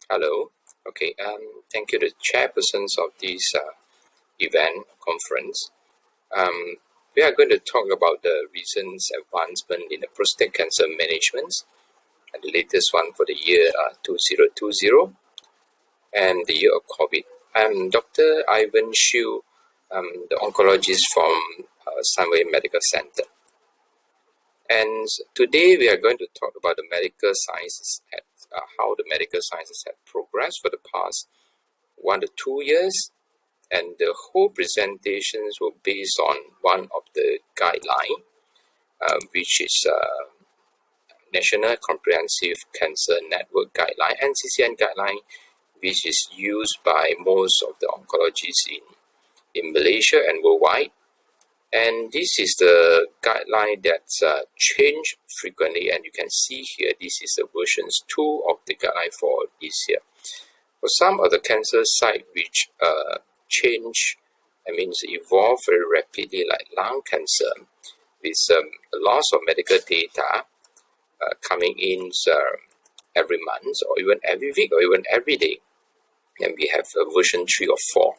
Hello. Okay. Thank you, the chairpersons of this event conference. We are going to talk about the recent advancement in the prostate cancer management, and the latest one for the year 2020 and the year of COVID. I'm Dr. Ivan Shu, the oncologist from Sunway Medical Center. And today we are going to talk about the medical sciences, how the medical sciences have progressed for the past 1 to 2 years, and the whole presentations were based on one of the guideline, which is National Comprehensive Cancer Network Guideline, NCCN guideline, which is used by most of the oncologists in Malaysia and worldwide. And this is the guideline that's changed frequently, and you can see here this is the versions 2 of the guideline for this year. For some of the cancer site which evolve very rapidly, like lung cancer, with a loss of medical data coming in every month, or even every week, or even every day, and we have version 3 or 4.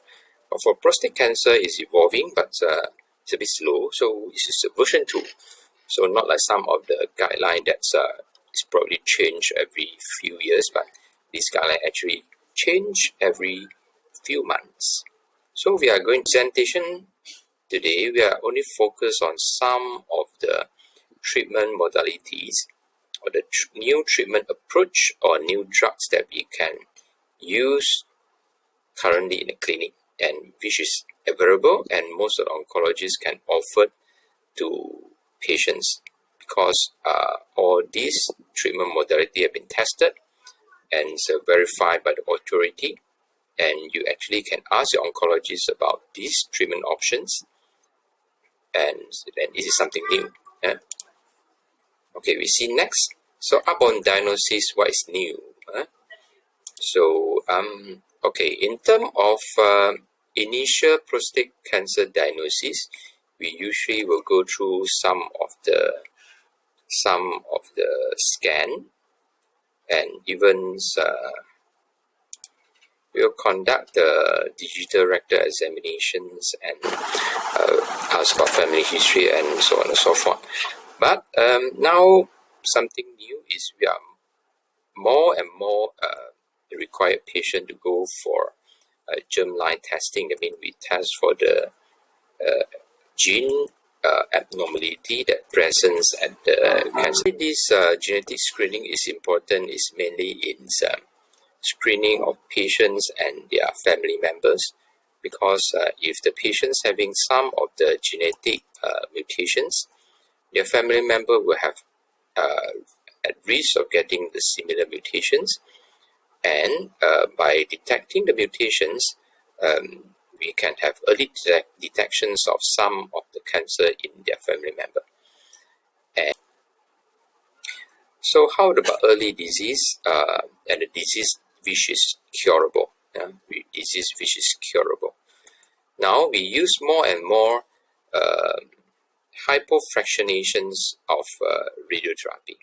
But for prostate cancer, is evolving, but it's a bit slow, so this is version 2. So not like some of the guideline that's is probably changed every few years, but this guideline actually change every few months. So we are going to presentation today. We are only focused on some of the treatment modalities, or the new treatment approach, or new drugs that we can use currently in the clinic, and which is available, and most of the oncologists can offer to patients, because all these treatment modality have been tested and verified by the authority, and you actually can ask your oncologist about these treatment options, and this is something new. Okay, we see next. So upon diagnosis, what is new? So okay, in terms of initial prostate cancer diagnosis, we usually will go through some of the scan, and even we'll conduct the digital rectal examinations and ask about family history and so on and so forth. But now something new is we are more and more require patient to go for germline testing. I mean, we test for the gene abnormality that presents at the cancer. This genetic screening is important, is mainly in screening of patients and their family members, because if the patient's having some of the genetic mutations, their family member will have at risk of getting the similar mutations, and by detecting the mutations, we can have early detections of some of the cancer in their family member. And so how about early disease and the disease which is curable? Disease which is curable. Now we use more and more hypofractionations of radiotherapy.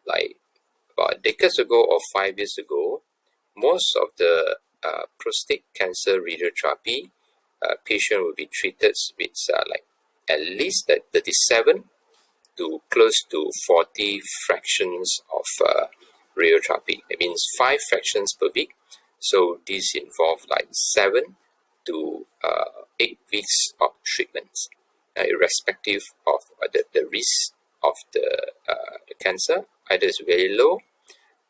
Like about decades ago or 5 years ago, most of the prostate cancer radiotherapy patient will be treated with like at least 37 to close to 40 fractions of radiotherapy. It means 5 fractions per week. So this involves like 7 to 8 weeks of treatments, irrespective of the risk of the cancer. Either it's very low,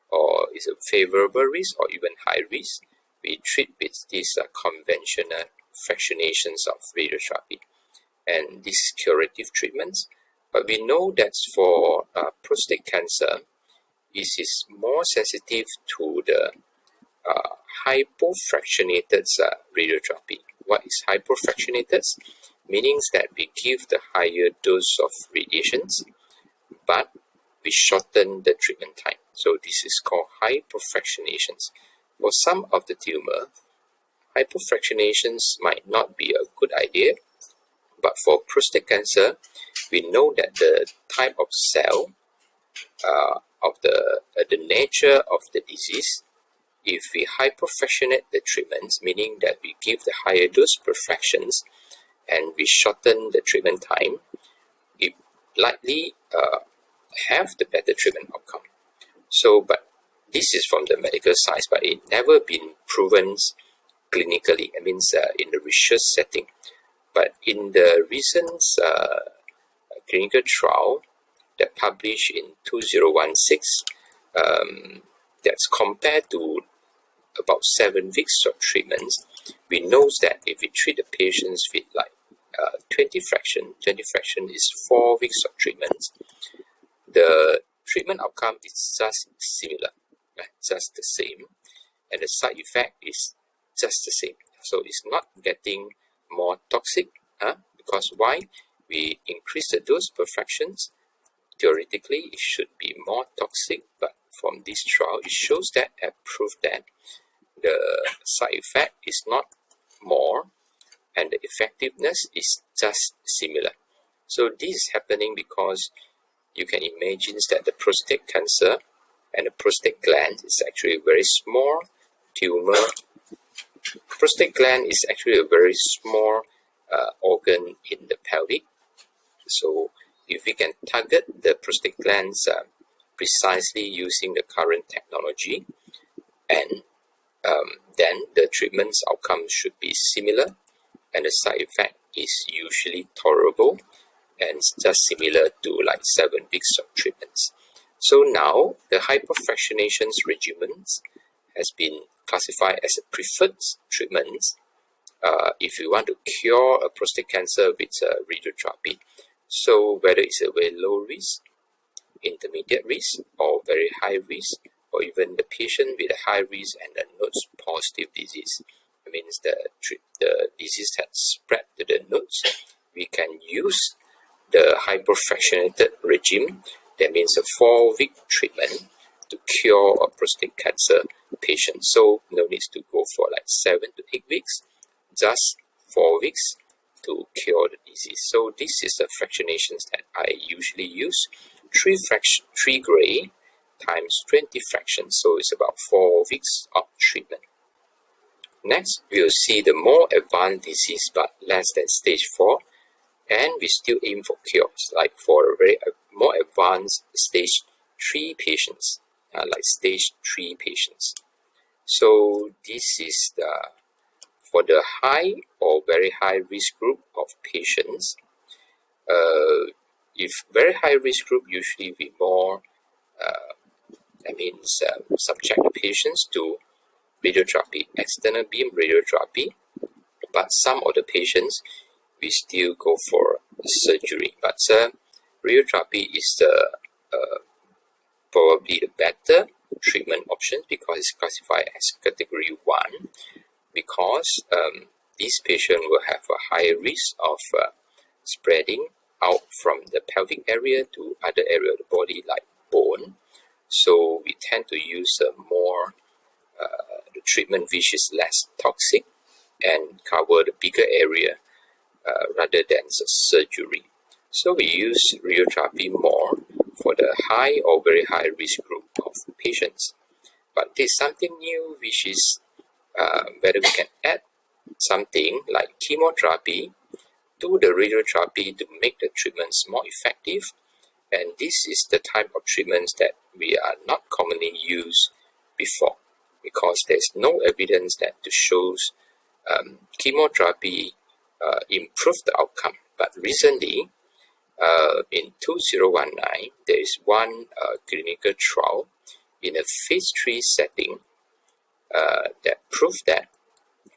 or is a favorable risk, or even high risk. We treat with these conventional fractionations of radiotherapy, and these curative treatments. But we know that for prostate cancer, it is more sensitive to the hypofractionated radiotherapy. What is hypofractionated? Meaning that we give the higher dose of radiations, but we shorten the treatment time. So this is called hypofractionations. For some of the tumor, hypofractionations might not be a good idea, but for prostate cancer, we know that the type of cell of the nature of the disease, if we hyperfractionate the treatments, meaning that we give the higher dose per fractions and we shorten the treatment time, it likely have the better treatment outcome. So, but this is from the medical science, but it never been proven clinically. I mean, in the research setting. But in the recent clinical trial that published in 2016, that's compared to about 7 weeks of treatments, we know that if we treat the patients with like 20 fraction is 4 weeks of treatments, the treatment outcome is just similar, right? Just the same, and the side effect is just the same. So it's not getting more toxic, because why? We increase the dose per fractions. Theoretically, it should be more toxic, but from this trial, it shows that and proof that the side effect is not more, and the effectiveness is just similar. So this is happening because you can imagine that the prostate cancer and the prostate gland is actually a very small tumor. Prostate gland is actually a very small organ in the pelvic. So if we can target the prostate glands precisely using the current technology, and then the treatment's outcome should be similar, and the side effect is usually tolerable and just similar to like 7 weeks of treatments. So now the hyperfractionation regimens has been classified as a preferred treatment if you want to cure a prostate cancer with radiotherapy. So whether it's a very low risk, intermediate risk, or very high risk, or even the patient with a high risk and a nodes positive disease, it means the disease has spread to the nodes, we can use the hyperfractionated regime. That means a 4-week treatment to cure a prostate cancer patient. So no need to go for like 7 to 8 weeks, just 4 weeks to cure the disease. So this is the fractionations that I usually use. 3 gray times 20 fractions, so it's about 4 weeks of treatment. Next, we will see the more advanced disease but less than stage 4, and we still aim for cures, like for a very more advanced stage 3 patients, like stage 3 patients. So this is for the high or very high risk group of patients. If very high risk group, usually we more subject the patients to radiotherapy, external beam radiotherapy, but some of the patients we still go for surgery. But radiotherapy is probably the better treatment option because it's classified as category 1, because this patient will have a higher risk of spreading out from the pelvic area to other area of the body like bone. So we tend to use more the treatment which is less toxic and cover the bigger area rather than surgery. So we use radiotherapy more for the high or very high risk group of patients. But there's something new, which is whether we can add something like chemotherapy to the radiotherapy to make the treatments more effective. And this is the type of treatments that we are not commonly used before, because there's no evidence that shows chemotherapy improve the outcome. But recently, in 2019, there is one clinical trial in a phase 3 setting that proved that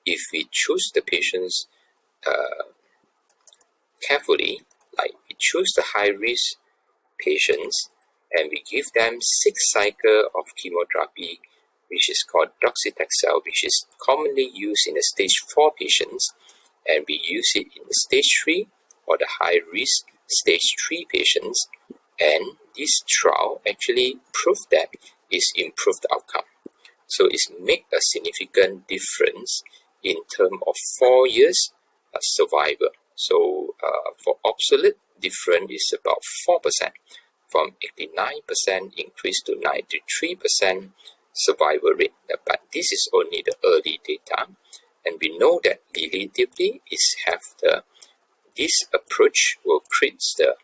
if we choose the patients carefully, like we choose the high risk patients and we give them 6 cycles of chemotherapy, which is called docetaxel, which is commonly used in the stage 4 patients, and we use it in the stage 3 or the high risk stage 3 patients, and this trial actually proved that it's improved outcome. So it's make a significant difference in terms of 4 years survival. So for obsolete, difference is about 4%. from 89% increased to 93% survival rate. But this is only the early data, and we know that relatively this approach will create the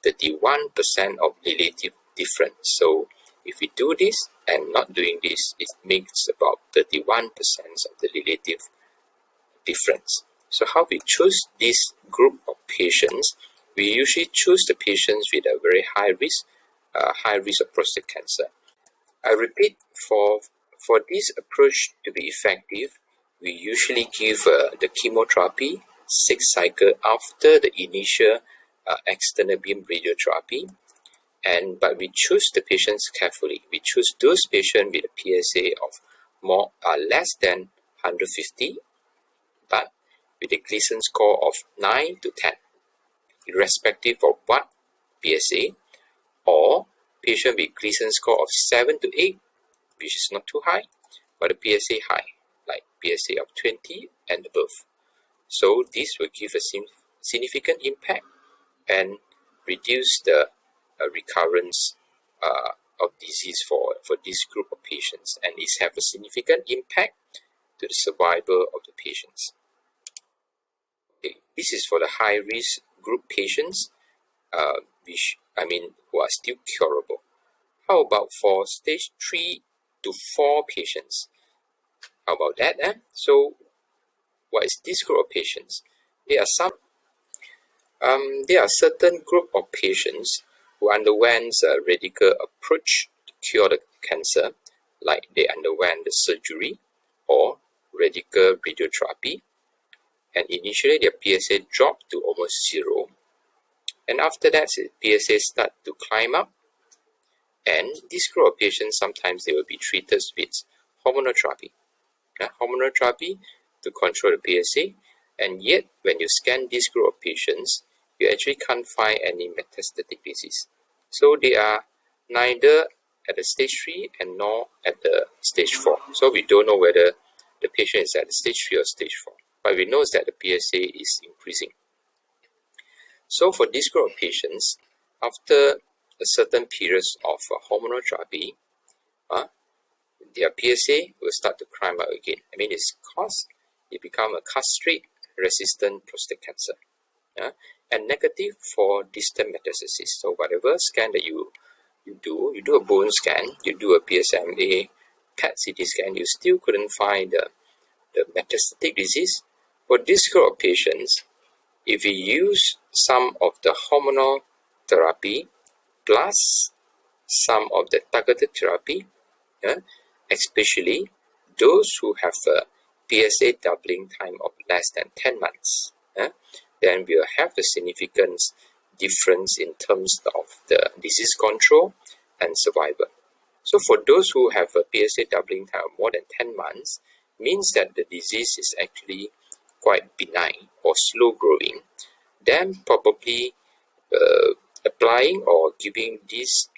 31% of relative difference. So if we do this and not doing this, it makes about 31% of the relative difference. So how we choose this group of patients? We usually choose the patients with a very high risk of prostate cancer. I repeat, for this approach to be effective, we usually give the chemotherapy 6 cycles after the initial external beam radiotherapy. But we choose the patients carefully. We choose those patients with a PSA of less than 150, but with a Gleason score of 9 to 10, irrespective of what PSA, or patient with Gleason score of 7 to 8, which is not too high, but a PSA high, like PSA of 20 and above. So this will give a significant impact and reduce the recurrence of disease for this group of patients, and it have a significant impact to the survival of the patients. Okay, this is for the high risk group patients, who are still curable. How about for stage 3 to 4 patients? How about that? So what is this group of patients? There are certain group of patients who underwent a radical approach to cure the cancer, like they underwent the surgery or radical radiotherapy, and initially their PSA dropped to almost 0, and after that PSA start to climb up, and this group of patients sometimes they will be treated with hormonal therapy to control the PSA, and yet when you scan this group of patients, you actually can't find any metastatic disease. So they are neither at the stage 3 and nor at the stage 4. So we don't know whether the patient is at the stage 3 or stage 4. But we know that the PSA is increasing. So for this group of patients, after a certain periods of hormonal therapy, their PSA will start to climb up again. It's because it become a castrate-resistant prostate cancer. And negative for distant metastasis. So whatever scan that you do a bone scan, you do a PSMA, PET CT scan, you still couldn't find the metastatic disease. For this group of patients, if we use some of the hormonal therapy plus some of the targeted therapy, especially those who have a PSA doubling time of less than 10 months, then we'll have the significant difference in terms of the disease control and survival. So for those who have a PSA doubling time of more than 10 months, means that the disease is actually quite benign or slow growing, then probably applying or giving this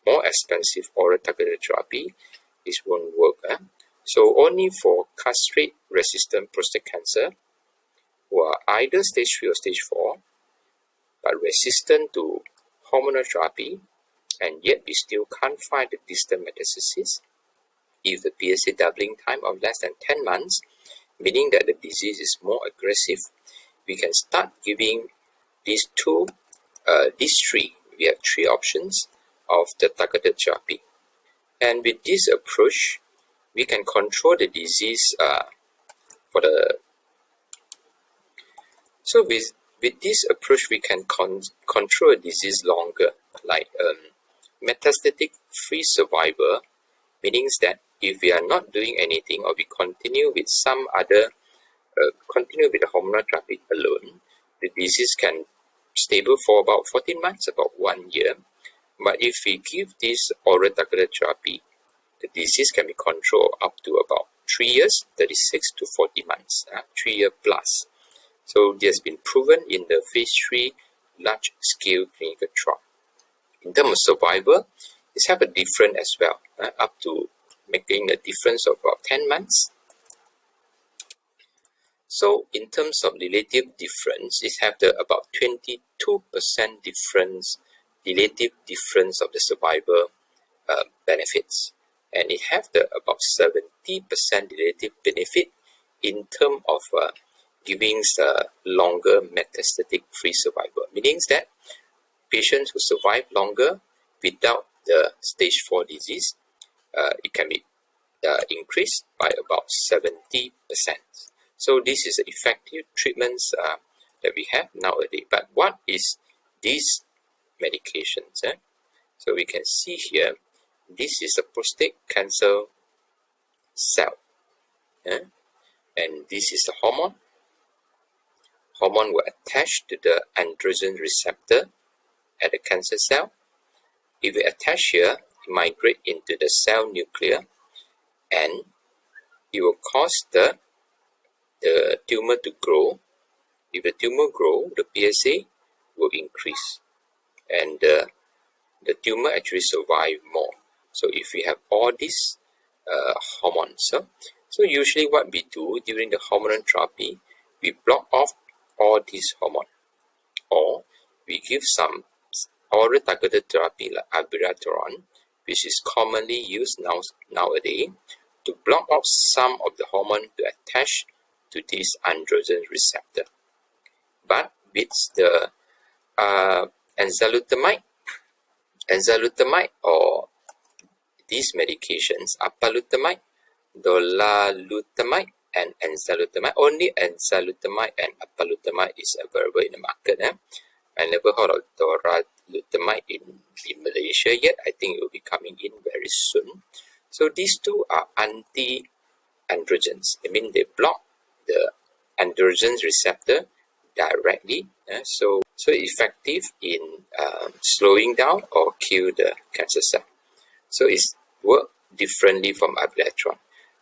more expensive oral targeted therapy, this won't work. So only for castrate-resistant prostate cancer who are either stage 3 or stage 4, but resistant to hormonal therapy, and yet we still can't find the distant metastasis, if the PSA doubling time of less than 10 months, meaning that the disease is more aggressive, we can start giving these three. We have 3 options of the targeted therapy. And with this approach, we can control the disease So with this approach, we can control disease longer, like metastatic free survival, meaning that if we are not doing anything or we continue with some other, continue with the hormonal therapy alone, the disease can stable for about 14 months, about 1 year. But if we give this oral targeted therapy, the disease can be controlled up to about 3 years, 36 to 40 months, 3 year plus. So this has been proven in the phase 3 large-scale clinical trial. In terms of survival, it's have a difference as well, up to making a difference of about 10 months. So in terms of relative difference, it have about 22% difference relative difference of the survival benefits, and it have the about 70% relative benefit in terms of giving longer metastatic free survival, meaning that patients who survive longer without the stage 4 disease, it can be increased by about 70%. So this is effective treatments that we have nowadays. But what is these medications? So we can see here, this is a prostate cancer cell, and this is the hormone. Hormone will attach to the androgen receptor at the cancer cell. If it attach here, it migrate into the cell nucleus, and it will cause the tumor to grow. If the tumor grow, the PSA will increase, and the tumor actually survive more. So if we have all these hormones, so usually what we do during the hormonal therapy, we block off all these hormones, or we give some oral targeted therapy like abiraterone, which is commonly used nowadays, to block off some of the hormone to attach to this androgen receptor. But with the enzalutamide or these medications, apalutamide, dolalutamide, and enzalutamide. Only enzalutamide and apalutamide is available in the market. I never heard of dolalutamide in Malaysia yet. I think it will be coming in very soon. So these two are anti-androgens. I mean, they block the androgen receptor directly, so effective in slowing down or kill the cancer cell. So it's work differently from abiraterone.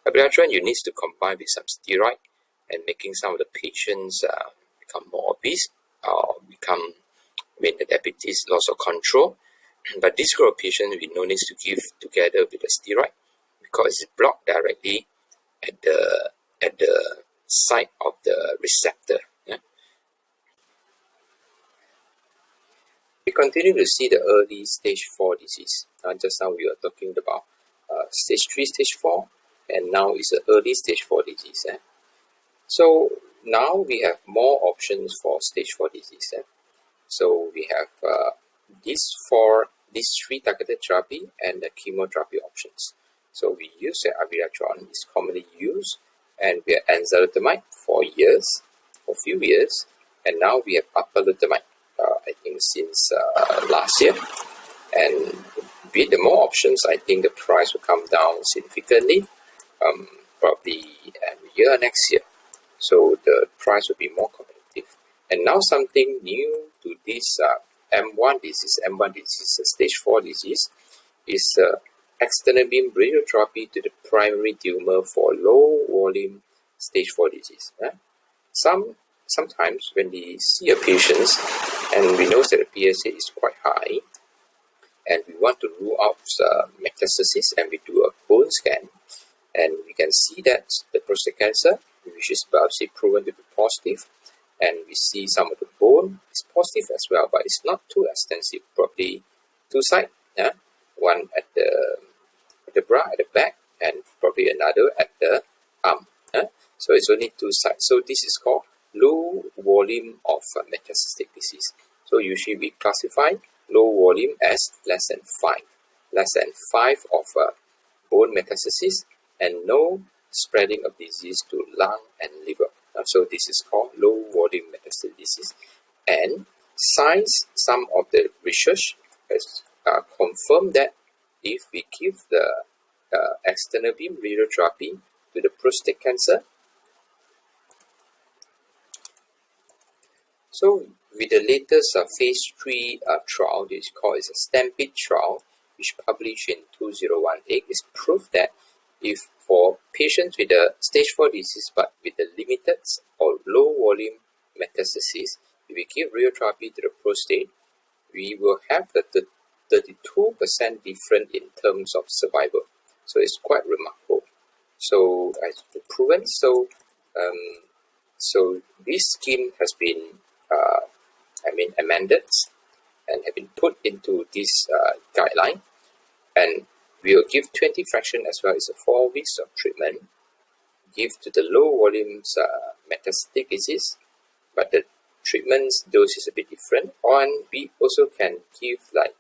Abiraterone, you need to combine with some steroid, and making some of the patients become more obese or become the diabetes loss of control. But this group of patients, we no need to give together with the steroid, because it's blocked directly at the site of the receptor. We continue to see the early stage 4 disease. Just now we were talking about stage 3, stage 4, and now it's an early stage 4 disease. So now we have more options for stage 4 disease. So we have these 3 targeted therapy and the chemotherapy options. So we use the abiraterone, it's commonly used, and we have enzalutamide for few years, and now we have apalutamide, I think since last year. And with the more options, I think the price will come down significantly, probably every year next year. So the price will be more competitive. And now something new to this M1 disease. M1 disease is a stage 4 disease. Is external beam radiotherapy to the primary tumor for low volume stage 4 disease. Sometimes when we see a patient and we know that the PSA is quite high, and we want to rule out metastasis, and we do a bone scan, and we can see that the prostate cancer, which is biopsy proven to be positive, and we see some of the bone is positive as well, but it's not too extensive, probably 2 sides, one at the bra at the back, and probably another at the arm. So it's only 2 sides. So this is called low volume of metastatic disease. So usually we classify low volume as less than 5 of bone metastasis, and no spreading of disease to lung and liver. So this is called low volume metastatic disease. And some of the research has confirmed that if we give the external beam radiotherapy to the prostate cancer, so with the latest phase 3 trial, this is called a Stampede trial, which published in 2018, is proof that if for patients with a stage 4 disease but with a limited or low volume metastasis, if we give radiotherapy to the prostate, we will have the 32% difference in terms of survival. So it's quite remarkable. So as proven, so this scheme has been amended, and have been put into this guideline. And we will give 20 fraction as well as 4 weeks of treatment, give to the low volumes metastatic disease, but the treatment's dose is a bit different. And we also can give like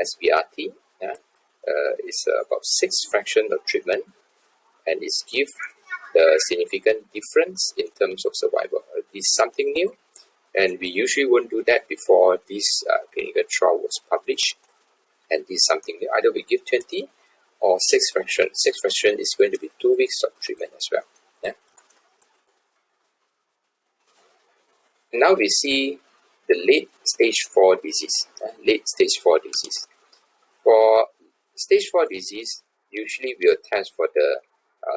SBRT, it's about 6 fraction of treatment, and it's give the significant difference in terms of survival. This is something new, and we usually won't do that before this clinical trial was published. And this is something new. Either we give 20 or 6 fraction. 6 fraction is going to be 2 weeks of treatment as well. Yeah. Now we see the late stage 4 disease. Late stage 4 disease. For stage 4 disease, usually we will test for the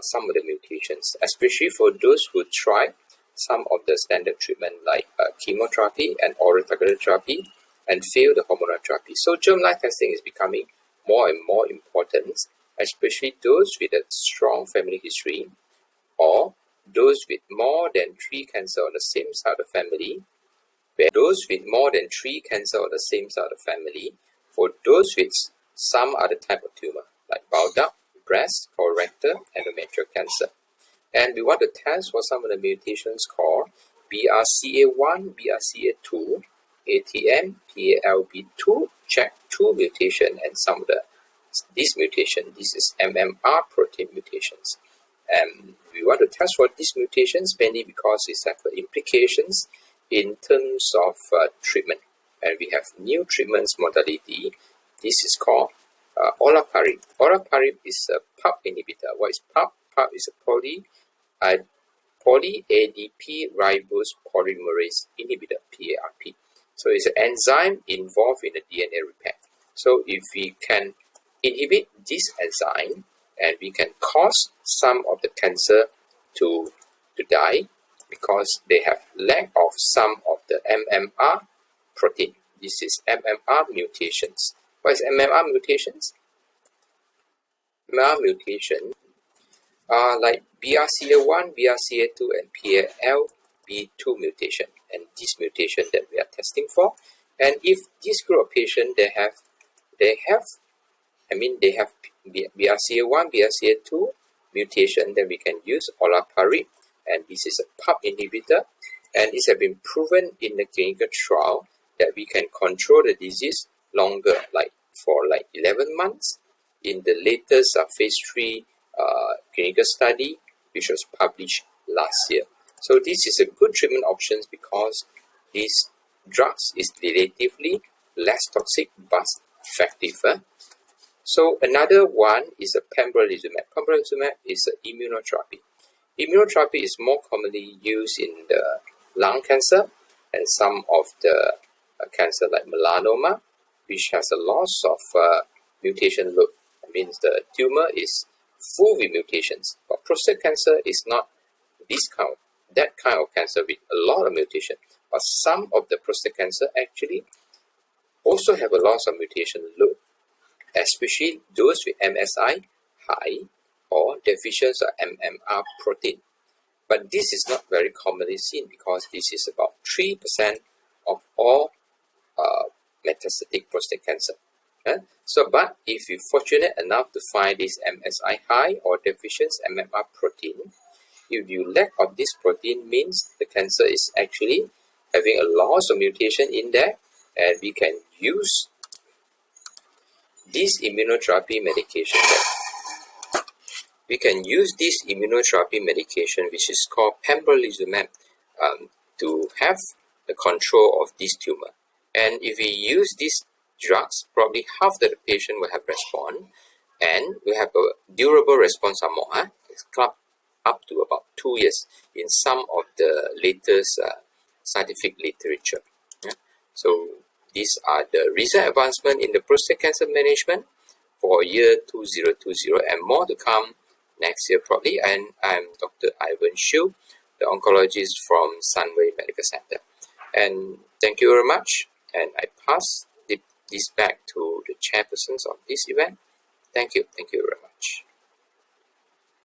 some of the mutations, especially for those who try some of the standard treatment like chemotherapy and oral targeted therapy and fail the hormonal therapy. So germline testing is becoming more and more important, especially those with a strong family history or those with more than 3 cancer on the same side of the family. Where those with more than 3 cancer on the same side of the family, for those with some other type of tumor like bile duct, breast, colorectal, endometrial cancer. And we want to test for some of the mutations called BRCA1, BRCA2, ATM, PALB2, CHEK2 mutation, and some of this mutation. This is MMR protein mutations. And we want to test for these mutations mainly because it has implications in terms of treatment. And we have new treatments modality. This is called olaparib. Olaparib is a PARP inhibitor. What is PARP? PARP is a poly-ADP ribose polymerase inhibitor, PARP. So it's an enzyme involved in the DNA repair. So if we can inhibit this enzyme, and we can cause some of the cancer to die because they have lack of some of the MMR protein. This is MMR mutations. What is MMR mutations? MMR mutation are like BRCA1, BRCA2, and PALB2 mutation. And this mutation that we are testing for. And if this group of patients, they have BRCA1, BRCA2 mutation, then we can use olaparib. And this is a PARP inhibitor. And this has been proven in the clinical trial that we can control the disease longer, like for 11 months in the latest phase 3 clinical study, which was published last year. So this is a good treatment option because these drugs is relatively less toxic but effective. So another one is a pembrolizumab. Pembrolizumab is an immunotherapy. Immunotherapy is more commonly used in the lung cancer and some of the cancer like melanoma, which has a loss of mutation load. That means the tumor is full with mutations. But prostate cancer is not that kind of cancer with a lot of mutation. But some of the prostate cancer actually also have a loss of mutation load, especially those with MSI high or deficiency of MMR protein. But this is not very commonly seen because this is about 3% of all metastatic prostate cancer. But if you're fortunate enough to find this MSI high or deficient MMR protein, if you lack of this protein means the cancer is actually having a loss of mutation in there, and we can use this immunotherapy medication. We can use this immunotherapy medication, which is called pembrolizumab, to have the control of this tumor. And if we use these drugs, probably half the patient will have response, and we have a durable response or more. It's up to about 2 years in some of the latest scientific literature. So these are the recent advancements in the prostate cancer management for year 2020, and more to come next year probably. And I'm Dr. Ivan Shiu, the oncologist from Sunway Medical Center. And thank you very much. And I pass this back to the chairpersons of this event. Thank you. Thank you very much.